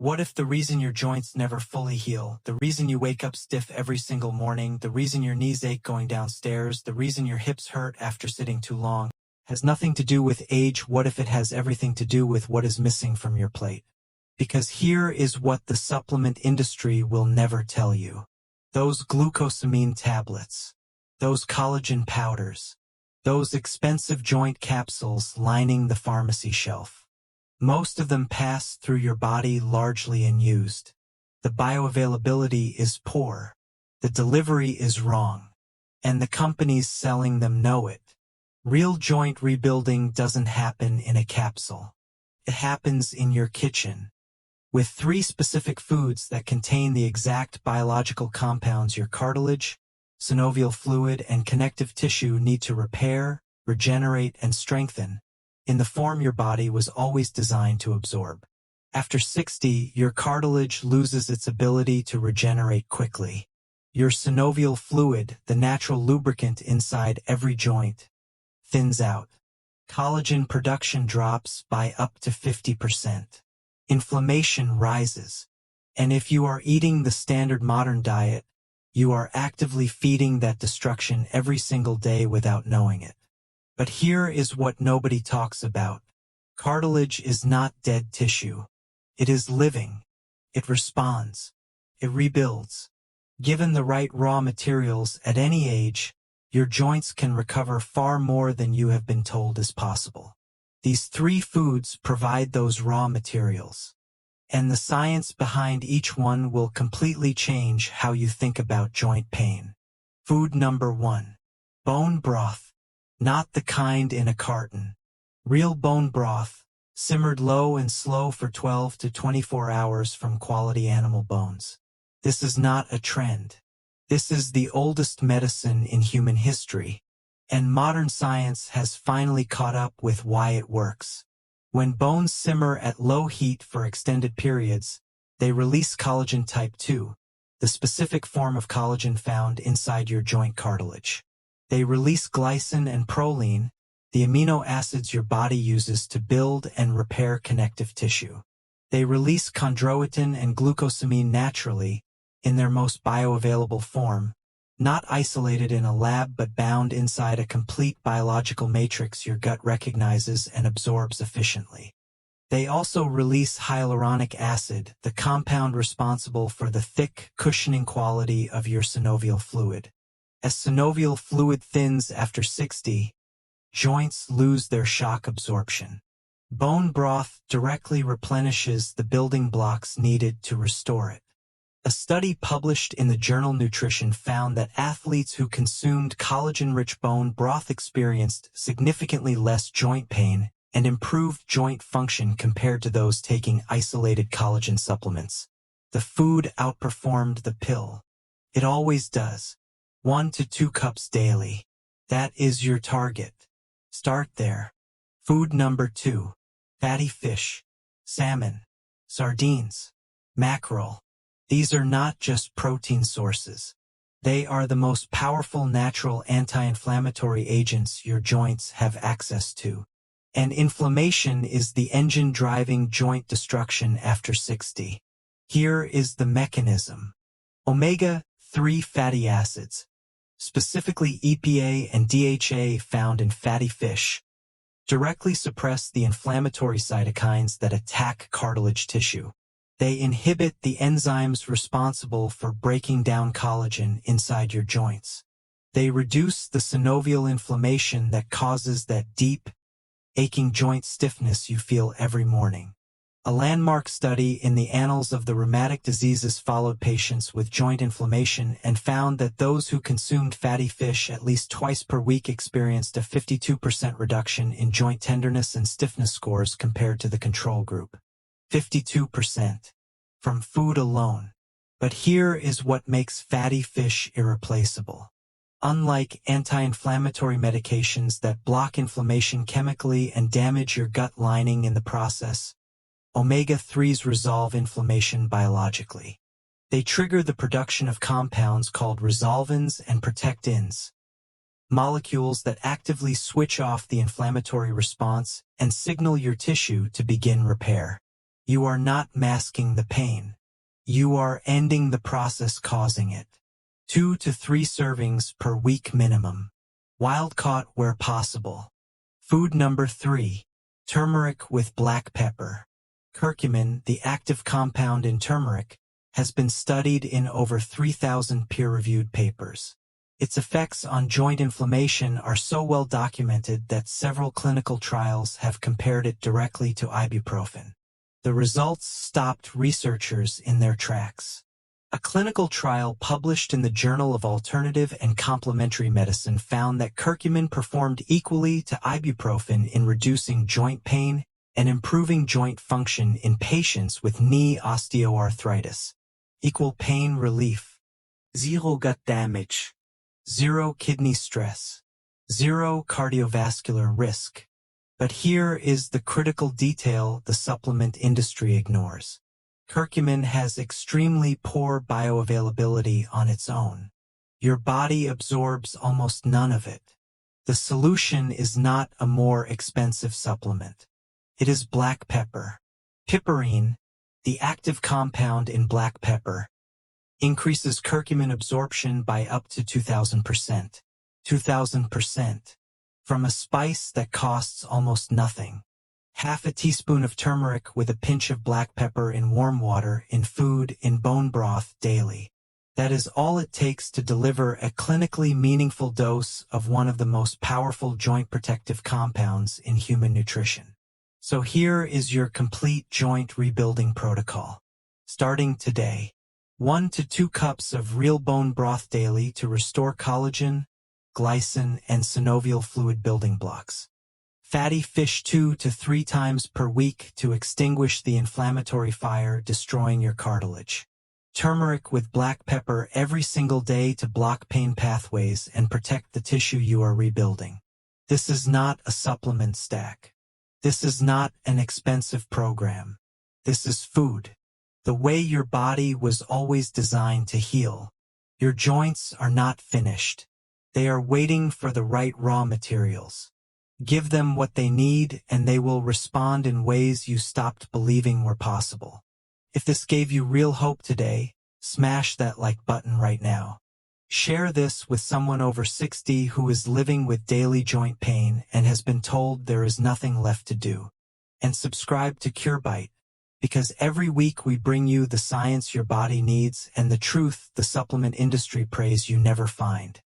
What if the reason your joints never fully heal, the reason you wake up stiff every single morning, the reason your knees ache going downstairs, the reason your hips hurt after sitting too long, has nothing to do with age? What if it has everything to do with what is missing from your plate? Because here is what the supplement industry will never tell you. Those glucosamine tablets, those collagen powders, those expensive joint capsules lining the pharmacy shelf. Most of them pass through your body largely unused. The bioavailability is poor. The delivery is wrong. And the companies selling them know it. Real joint rebuilding doesn't happen in a capsule. It happens in your kitchen, with 3 specific foods that contain the exact biological compounds your cartilage, synovial fluid, and connective tissue need to repair, regenerate, and strengthen, in the form your body was always designed to absorb. After 60, your cartilage loses its ability to regenerate quickly. Your synovial fluid, the natural lubricant inside every joint, thins out. Collagen production drops by up to 50%. Inflammation rises. And if you are eating the standard modern diet, you are actively feeding that destruction every single day without knowing it. But here is what nobody talks about. Cartilage is not dead tissue. It is living. It responds. It rebuilds. Given the right raw materials at any age, your joints can recover far more than you have been told is possible. These 3 foods provide those raw materials. And the science behind each one will completely change how you think about joint pain. Food number 1. Bone broth. Not the kind in a carton. Real bone broth, simmered low and slow for 12 to 24 hours from quality animal bones. This is not a trend. This is the oldest medicine in human history. And modern science has finally caught up with why it works. When bones simmer at low heat for extended periods, they release collagen type 2, the specific form of collagen found inside your joint cartilage. They release glycine and proline, the amino acids your body uses to build and repair connective tissue. They release chondroitin and glucosamine naturally, in their most bioavailable form, not isolated in a lab but bound inside a complete biological matrix your gut recognizes and absorbs efficiently. They also release hyaluronic acid, the compound responsible for the thick, cushioning quality of your synovial fluid. As synovial fluid thins after 60, joints lose their shock absorption. Bone broth directly replenishes the building blocks needed to restore it. A study published in the journal Nutrition found that athletes who consumed collagen-rich bone broth experienced significantly less joint pain and improved joint function compared to those taking isolated collagen supplements. The food outperformed the pill. It always does. 1 to 2 cups daily. That is your target. Start there. Food number 2. Fatty fish, salmon, sardines, mackerel. These are not just protein sources. They are the most powerful natural anti-inflammatory agents your joints have access to. And inflammation is the engine driving joint destruction after 60. Here is the mechanism. Omega-3 fatty acids, specifically EPA and DHA found in fatty fish, directly suppress the inflammatory cytokines that attack cartilage tissue. They inhibit the enzymes responsible for breaking down collagen inside your joints. They reduce the synovial inflammation that causes that deep, aching joint stiffness you feel every morning. A landmark study in the Annals of the Rheumatic Diseases followed patients with joint inflammation and found that those who consumed fatty fish at least twice per week experienced a 52% reduction in joint tenderness and stiffness scores compared to the control group. 52%. From food alone. But here is what makes fatty fish irreplaceable. Unlike anti-inflammatory medications that block inflammation chemically and damage your gut lining in the process, omega-3s resolve inflammation biologically. They trigger the production of compounds called resolvins and protectins, molecules that actively switch off the inflammatory response and signal your tissue to begin repair. You are not masking the pain. You are ending the process causing it. 2 to 3 servings per week minimum. Wild caught where possible. Food number 3. Turmeric with black pepper. Curcumin, the active compound in turmeric, has been studied in over 3,000 peer-reviewed papers. Its effects on joint inflammation are so well documented that several clinical trials have compared it directly to ibuprofen. The results stopped researchers in their tracks. A clinical trial published in the Journal of Alternative and Complementary Medicine found that curcumin performed equally to ibuprofen in reducing joint pain and improving joint function in patients with knee osteoarthritis. Equal pain relief. 0 gut damage. 0 kidney stress. 0 cardiovascular risk. But here is the critical detail the supplement industry ignores. Curcumin has extremely poor bioavailability on its own. Your body absorbs almost none of it. The solution is not a more expensive supplement. It is black pepper. Piperine, the active compound in black pepper, increases curcumin absorption by up to 2,000%. 2,000%. From a spice that costs almost nothing. Half a teaspoon of turmeric with a pinch of black pepper in warm water, in food, in bone broth daily. That is all it takes to deliver a clinically meaningful dose of one of the most powerful joint protective compounds in human nutrition. So here is your complete joint rebuilding protocol. Starting today, 1 to 2 cups of real bone broth daily to restore collagen, glycine, and synovial fluid building blocks. Fatty fish 2 to 3 times per week to extinguish the inflammatory fire destroying your cartilage. Turmeric with black pepper every single day to block pain pathways and protect the tissue you are rebuilding. This is not a supplement stack. This is not an expensive program. This is food. The way your body was always designed to heal. Your joints are not finished. They are waiting for the right raw materials. Give them what they need and they will respond in ways you stopped believing were possible. If this gave you real hope today, smash that like button right now. Share this with someone over 60 who is living with daily joint pain and has been told there is nothing left to do. And subscribe to CureBite, because every week we bring you the science your body needs and the truth the supplement industry prays you never find.